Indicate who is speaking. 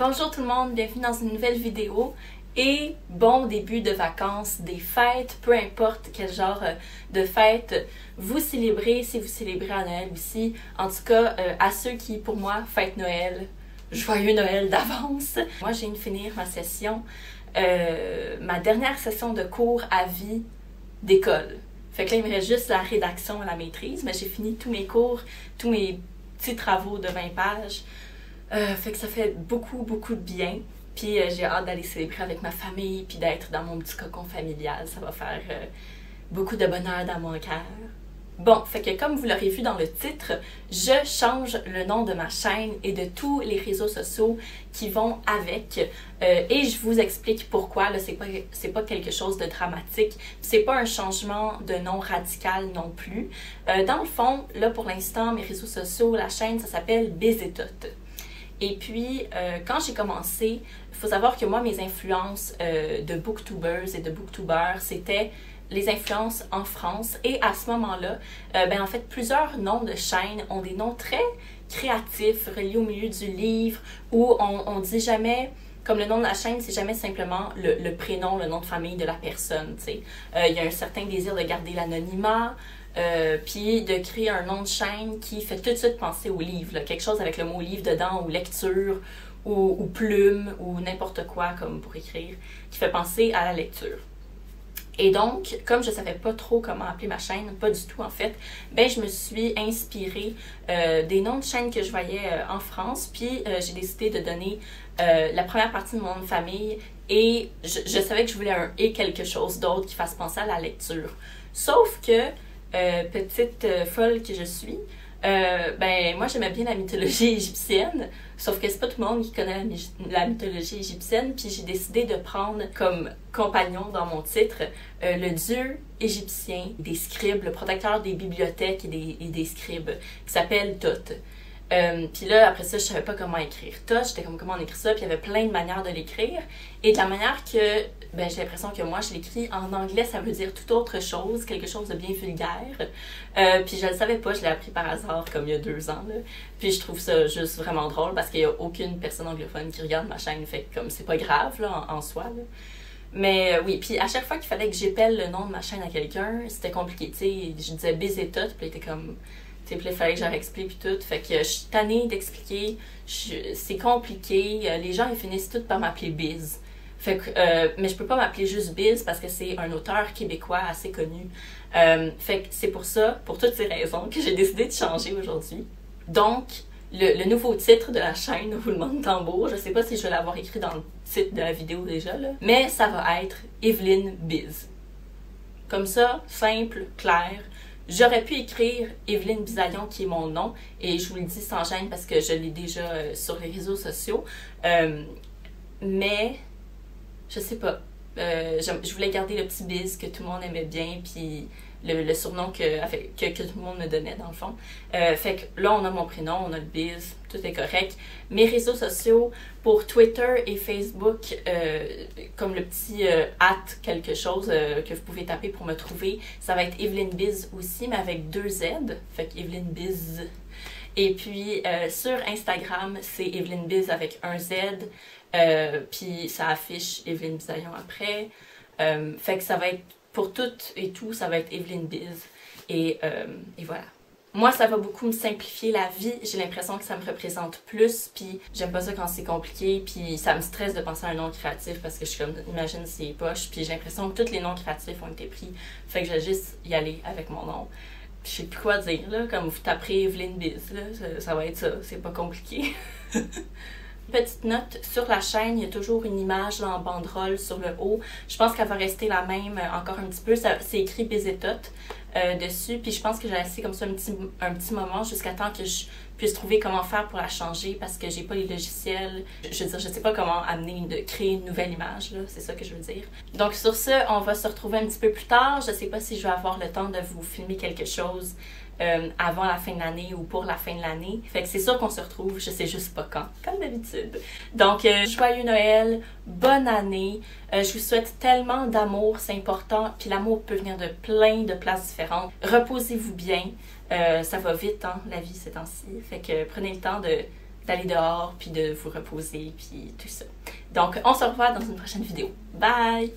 Speaker 1: Bonjour tout le monde, bienvenue dans une nouvelle vidéo et bon début de vacances, des fêtes, peu importe quel genre de fête vous célébrez, si vous célébrez à Noël aussi. En tout cas, à ceux qui, pour moi, fêtent Noël, joyeux Noël d'avance. Moi, je viens de finir ma session, ma dernière session de cours à vie d'école. Fait que là, il me reste juste la rédaction à la maîtrise, mais j'ai fini tous mes cours, tous mes petits travaux de 20 pages. Fait que ça fait beaucoup de bien. Puis j'ai hâte d'aller célébrer avec ma famille, puis d'être dans mon petit cocon familial. Ça va faire beaucoup de bonheur dans mon cœur. Bon, fait que comme vous l'aurez vu dans le titre, je change le nom de ma chaîne et de tous les réseaux sociaux qui vont avec. Et je vous explique pourquoi. Là, c'est pas quelque chose de dramatique. C'est pas un changement de nom radical non plus. Dans le fond, là pour l'instant, mes réseaux sociaux, la chaîne, ça s'appelle Bézétote. Et puis, quand j'ai commencé, il faut savoir que moi, mes influences de booktubers et de booktubers, c'était les influences en France. Et à ce moment-là, en fait, plusieurs noms de chaînes ont des noms très créatifs, reliés au milieu du livre, où on dit jamais, comme le nom de la chaîne, c'est jamais simplement le prénom, le nom de famille de la personne, tu sais. Il y a un certain désir de garder l'anonymat, puis de créer un nom de chaîne qui fait tout de suite penser au livre, là, quelque chose avec le mot livre dedans, ou lecture, ou plume, ou n'importe quoi comme pour écrire, qui fait penser à la lecture. Et donc, comme je savais pas trop comment appeler ma chaîne, pas du tout en fait, ben je me suis inspirée des noms de chaînes que je voyais en France, puis j'ai décidé de donner la première partie de mon nom de famille, et je savais que je voulais un « et » quelque chose d'autre qui fasse penser à la lecture. Sauf que, petite folle que je suis, moi j'aimais bien la mythologie égyptienne, sauf que c'est pas tout le monde qui connaît la mythologie égyptienne, puis j'ai décidé de prendre comme compagnon dans mon titre le dieu égyptien des scribes, le protecteur des bibliothèques et des scribes, qui s'appelle Thoth. Puis là, après ça, je savais pas comment écrire Thoth, j'étais comme comment on écrit ça, puis il y avait plein de manières de l'écrire, et de la manière que, j'ai l'impression que moi, je l'écris en anglais, ça veut dire tout autre chose, quelque chose de bien vulgaire, puis je le savais pas, je l'ai appris par hasard, comme il y a 2 ans, là. Puis je trouve ça juste vraiment drôle, parce qu'il y a aucune personne anglophone qui regarde ma chaîne, fait que comme c'est pas grave, là, en soi, là. Mais oui, puis à chaque fois qu'il fallait que j'épelle le nom de ma chaîne à quelqu'un, c'était compliqué, tu sais, je disais Bézétote, puis il était comme... Puis il fallait que je leur explique puis tout. Fait que je suis tannée d'expliquer. C'est compliqué. Les gens, ils finissent tous par m'appeler Biz. Fait que, mais je peux pas m'appeler juste Biz parce que c'est un auteur québécois assez connu. Fait que c'est pour ça, pour toutes ces raisons, que j'ai décidé de changer aujourd'hui. Donc, le nouveau titre de la chaîne, roulement de tambour, je sais pas si je vais l'avoir écrit dans le titre de la vidéo déjà, là, mais ça va être Evelyne Biz. Comme ça, simple, clair. J'aurais pu écrire Evelyne Bisaillon, qui est mon nom, et je vous le dis sans gêne parce que je l'ai déjà sur les réseaux sociaux. Mais, je sais pas. Je voulais garder le petit Biz que tout le monde aimait bien, puis le surnom que tout le monde me donnait, dans le fond. Fait que là, on a mon prénom, on a le Biz, tout est correct. Mes réseaux sociaux, pour Twitter et Facebook, comme le petit @ quelque chose que vous pouvez taper pour me trouver, ça va être Evelyne Biz aussi, mais avec 2 Z, fait que Evelyne Biz. Et puis, sur Instagram, c'est Evelyne Biz avec un Z, puis ça affiche Evelyne Bisaillon après. Fait que ça va être, pour toutes et tout, ça va être Evelyne Biz. Et voilà. Moi, ça va beaucoup me simplifier la vie. J'ai l'impression que ça me représente plus, puis j'aime pas ça quand c'est compliqué, puis ça me stresse de penser à un nom créatif parce que je suis comme, imagine c'est poche, puis j'ai l'impression que tous les noms créatifs ont été pris. Fait que je vais juste y aller avec mon nom. Je sais plus quoi dire, là, comme vous taperez Evelyne Biz, là, ça va être ça, c'est pas compliqué. Petite note, sur la chaîne, il y a toujours une image là, en banderole sur le haut. Je pense qu'elle va rester la même encore un petit peu. C'est écrit Bézétote dessus. Puis je pense que j'ai laissé comme ça un petit moment jusqu'à temps que je puisse trouver comment faire pour la changer parce que j'ai pas les logiciels. Je veux dire, je sais pas comment créer une nouvelle image, là. C'est ça que je veux dire. Donc sur ce, on va se retrouver un petit peu plus tard. Je sais pas si je vais avoir le temps de vous filmer quelque chose avant la fin de l'année ou pour la fin de l'année. Fait que c'est sûr qu'on se retrouve, je sais juste pas quand, comme d'habitude. Donc, joyeux Noël, bonne année. Je vous souhaite tellement d'amour, c'est important. Puis l'amour peut venir de plein de places différentes. Reposez-vous bien. Ça va vite, hein, la vie ces temps-ci. Fait que prenez le temps de d'aller dehors, puis de vous reposer, puis tout ça. Donc, on se revoit dans une prochaine vidéo. Bye!